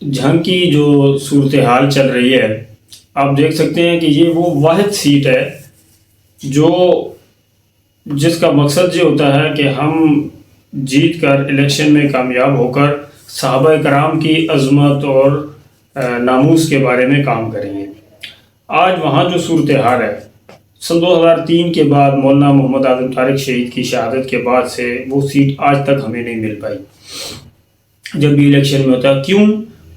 جھنگ کی جو صورتحال چل رہی ہے، آپ دیکھ سکتے ہیں کہ یہ وہ واحد سیٹ ہے جو جس کا مقصد یہ ہوتا ہے کہ ہم جیت کر الیکشن میں کامیاب ہو کر صحابہ کرام کی عظمت اور ناموس کے بارے میں کام کریں گے۔ آج وہاں جو صورتحال ہے، سن 2003 کے بعد مولانا محمد اعظم طارق شہید کی شہادت کے بعد سے وہ سیٹ آج تک ہمیں نہیں مل پائی۔ جب بھی الیکشن میں ہوتا ہے، کیوں؟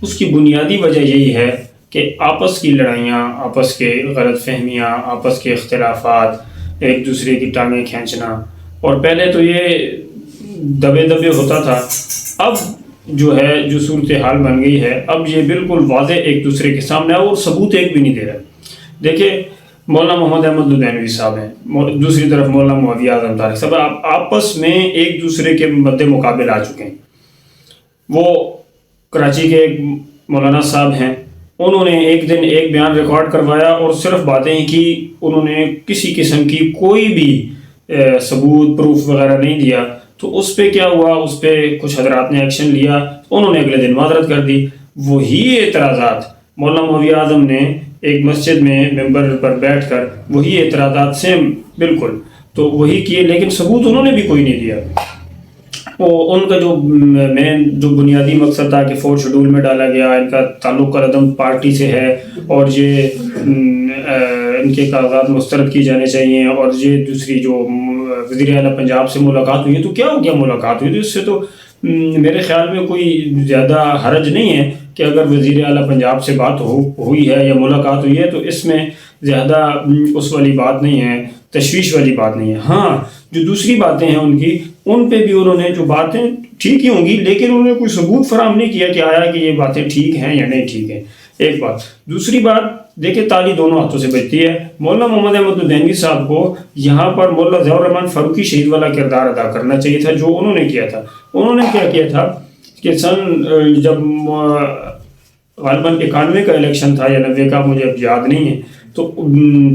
اس کی بنیادی وجہ یہی ہے کہ آپس کی لڑائیاں، آپس کے غلط فہمیاں، آپس کے اختلافات، ایک دوسرے کی ٹانگیں کھینچنا، اور پہلے تو یہ دبے دبے ہوتا تھا، اب جو ہے جو صورتحال بن گئی ہے، اب یہ بالکل واضح ایک دوسرے کے سامنے ہے اور ثبوت ایک بھی نہیں دے رہا۔ دیکھیں، مولانا محمد احمد لدھیانوی صاحب ہیں، دوسری طرف مولانا معاویہ اعظم طارق صاحب، آپس میں ایک دوسرے کے مد مقابل آ چکے ہیں۔ وہ کراچی کے ایک مولانا صاحب ہیں، انہوں نے ایک دن ایک بیان ریکارڈ کروایا اور صرف باتیں ہی کی، انہوں نے کسی قسم کی کوئی بھی ثبوت پروف وغیرہ نہیں دیا۔ تو اس پہ کیا ہوا، اس پہ کچھ حضرات نے ایکشن لیا، انہوں نے اگلے دن معذرت کر دی۔ وہی اعتراضات مولانا معاویہ اعظم نے ایک مسجد میں ممبر پر بیٹھ کر وہی اعتراضات سیم بالکل تو وہی کیے، لیکن ثبوت انہوں نے بھی کوئی نہیں دیا۔ وہ ان کا جو مین جو بنیادی مقصد تھا کہ 4 شیڈول میں ڈالا گیا، ان کا تعلق قدم پارٹی سے ہے اور یہ ان کے کاغذات مسترد کی جانے چاہیے، اور یہ دوسری جو وزیر اعلیٰ پنجاب سے ملاقات ہوئی ہے، تو کیا ہو گیا ملاقات ہوئی؟ تو اس سے تو میرے خیال میں کوئی زیادہ حرج نہیں ہے کہ اگر وزیر اعلیٰ پنجاب سے بات ہوئی ہے یا ملاقات ہوئی ہے، تو اس میں زیادہ اس والی بات نہیں ہے، تشویش والی بات نہیں ہے۔ ہاں، جو دوسری باتیں ہیں ان پہ بھی انہوں نے جو باتیں ٹھیک ہی ہوں گی، لیکن انہوں نے کوئی ثبوت فراہم نہیں کیا کہ آیا کہ یہ باتیں ٹھیک ہیں یا نہیں ٹھیک ہیں، ایک بات۔ دوسری بات، دیکھیں تالی دونوں ہاتھوں سے بجتی ہے۔ مولانا محمد احمد لدھیانوی صاحب کو یہاں پر مولانا ضیاء الرحمن فاروقی شہید والا کردار ادا کرنا چاہیے تھا، جو انہوں نے کیا تھا۔ انہوں نے کیا کیا تھا کہ جب غالباً 91 کا الیکشن تھا یا 90 کا، مجھے اب یاد نہیں ہے تو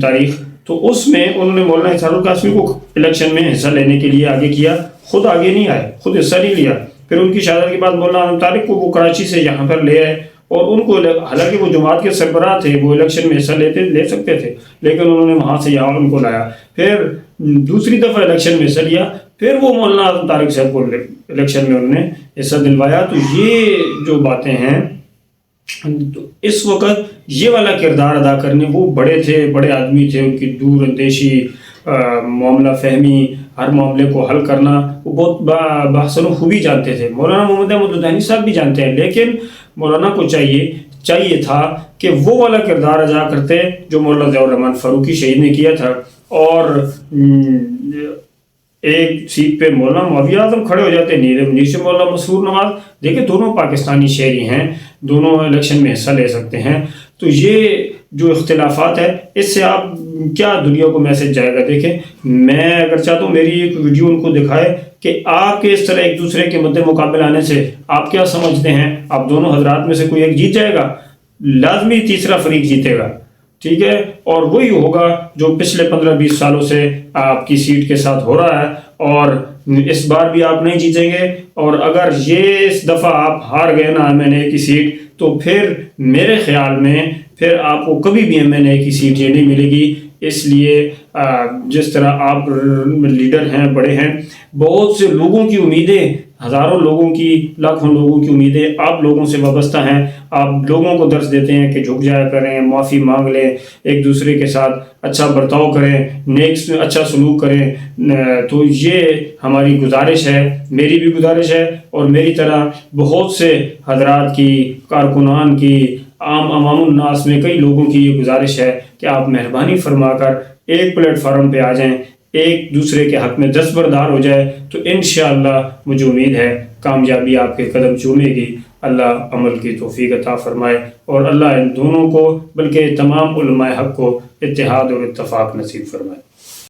تاریخ، تو اس میں انہوں نے مولانا اسحاق القاسمی کو الیکشن میں حصہ لینے کے لیے آگے کیا، خود آگے نہیں آئے، خود حصہ نہیں لیا۔ پھر ان کی شہادت کے بعد مولانا اعظم طارق کو وہ کراچی سے یہاں پر لے آئے، اور ان کو حالانکہ وہ جماعت کے سربراہ تھے، وہ الیکشن میں حصہ لے سکتے تھے، لیکن انہوں نے وہاں سے یہاں ان کو لایا۔ پھر دوسری دفعہ الیکشن میں حصہ لیا، پھر وہ مولانا اعظم طارق صاحب کو الیکشن میں انہوں نے حصہ دلوایا۔ تو یہ جو باتیں ہیں، تو اس وقت یہ والا کردار ادا کرنے، وہ بڑے تھے، بڑے آدمی تھے، ان کی دور اندیشی، معاملہ فہمی، ہر معاملے کو حل کرنا، وہ بہت بحسن و خوبی جانتے تھے۔ مولانا محمد احمد لدھیانوی صاحب بھی جانتے ہیں، لیکن مولانا کو چاہیے تھا کہ وہ والا کردار ادا کرتے جو مولانا ضیاء الرحمن فاروقی شہید نے کیا تھا، اور ایک سیٹ پہ مولانا معاویہ اعظم کھڑے ہو جاتے، نیچے سے مولانا مسرور نواز۔ دیکھیں دونوں پاکستانی شہری ہیں، دونوں الیکشن میں حصہ لے سکتے ہیں۔ تو یہ جو اختلافات ہے، اس سے آپ کیا دنیا کو میسج جائے گا؟ دیکھیں، میں اگر چاہتا ہوں میری ایک ویڈیو ان کو دکھائے کہ آپ کے اس طرح ایک دوسرے کے مد مقابل آنے سے آپ کیا سمجھتے ہیں؟ آپ دونوں حضرات میں سے کوئی ایک جیت جائے گا، لازمی تیسرا فریق جیتے گا، ٹھیک ہے؟ اور وہی ہوگا جو پچھلے 15-20 سالوں سے آپ کی سیٹ کے ساتھ ہو رہا ہے، اور اس بار بھی آپ نہیں جیتیں گے۔ اور اگر یہ اس دفعہ آپ ہار گئے نا MNA کی سیٹ، تو پھر میرے خیال میں پھر آپ کو کبھی بھی MNA کی سیٹ یہ نہیں ملے گی۔ اس لیے جس طرح آپ لیڈر ہیں، بڑے ہیں، بہت سے لوگوں کی امیدیں، ہزاروں لوگوں کی، لاکھوں لوگوں کی امیدیں آپ لوگوں سے وابستہ ہیں۔ آپ لوگوں کو درس دیتے ہیں کہ جھک جایا کریں، معافی مانگ لیں، ایک دوسرے کے ساتھ اچھا برتاؤ کریں، نیک اچھا سلوک کریں۔ تو یہ ہماری گزارش ہے، میری بھی گزارش ہے، اور میری طرح بہت سے حضرات کی، کارکنان کی، عوام الناس میں کئی لوگوں کی یہ گزارش ہے کہ آپ مہربانی فرما کر ایک پلیٹ فارم پہ آ جائیں، ایک دوسرے کے حق میں دستبردار ہو جائے، تو انشاءاللہ مجھے امید ہے کامیابی آپ کے قدم چومے گی۔ اللہ عمل کی توفیق عطا فرمائے، اور اللہ ان دونوں کو بلکہ تمام علماء حق کو اتحاد اور اتفاق نصیب فرمائے۔